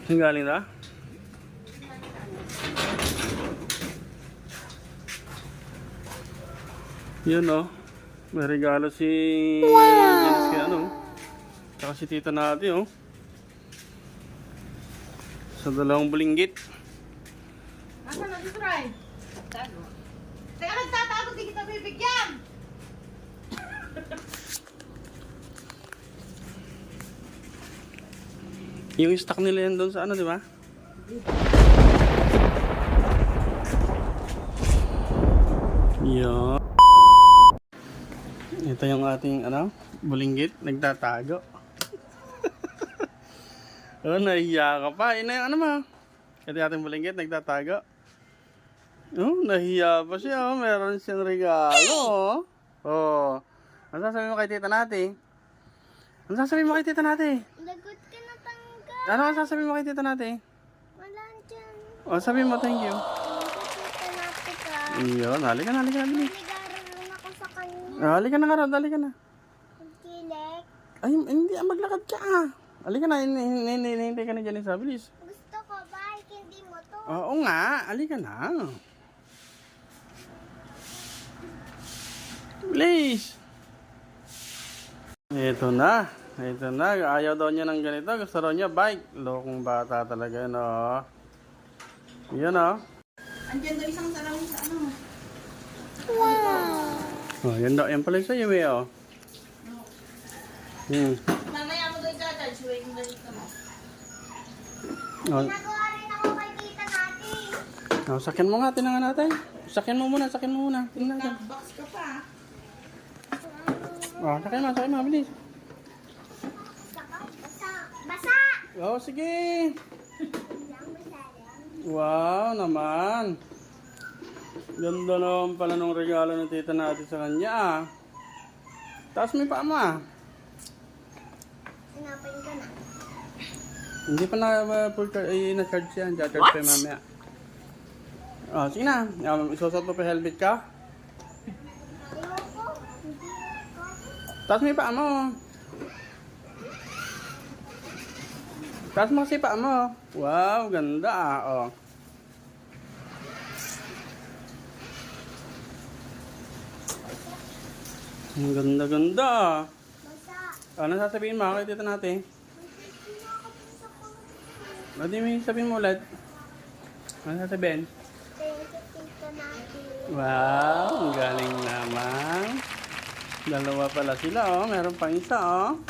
Saan galing na? Yun o. May regalo si Janice kay ano. Tsaka si tita natin o. Sa dalawang bulinggit. Nasaan na si Try? Tago. Teka, nagtatago, di kita bibigyan! Yung stock nila yan doon sa ano, di ba? Yan. Ito yung ating ano, bulinggit, nagtatago. Oh, nahiya ka pa. Ina yung ano mo. Ito yung ating bulinggit, nagtatago. Oh, nahiya pa siya. Oh. Meron siyang regalo. Oh. Ano sasabihin mo kay tita natin? Ano sasabihin mo kay tita natin? Lagot ka na tanggal. Ano ang sasabihin mo kay tita natin? Wala dyan. Oh, sabihin mo thank you. Nakikita natin ka. Iyon, halika na, bilis. Nag-aaral ako sa kanya. Halika na nga ron, halika na. Kilek. Ay, hindi, maglakad ka ah. Halika na, hinihintay ka na dyan sa bilis. Gusto ko bike, hindi mo to. Oo nga, halika na. Bilis. Ito na. Ito na. Ayaw daw niya ng ganito. Gusto raw niya bike. Lokong bata talaga yun, oh. Yan, oh. Andyan daw isang salamin sa ano. Oh, yan daw. Yan pala sa'yo, eh, oh. Mamaya mo doon charge, waiting na dito mo. Oh. Nagawa rin ako kay tita natin. Oh, sakyan mo nga. Tinangan natin. Sakyan mo muna. Tingnan natin. Box ka pa. Oh, sakyan mo. Bilis. Basa. Basa. Oh, sige. Basa lang. Wow, naman. Ganda naman pala nung regalo ng tita natin sa kanya, ah. Taas mo yung paa mo, ah. Sinapin ko na. Hindi pa na-charge yan. Ja-charge pa yung mamaya. Oh, sige na. Isusot mo pa helmet ka. Ayoko. Hindi ako. Taas mo yung paa mo. Taas mo kasi paa mo. Wow, ganda, ah. Oh. Ang ganda. Basa. Ano sasabihin mo kay tita natin? Hindi ako sa kanya. Ano may sabihin mo ulit? Ano sasabihin? Thank you, tita natin. Wow, ang galing naman. Dalawa pala sila, oh. Meron pang isa, oh.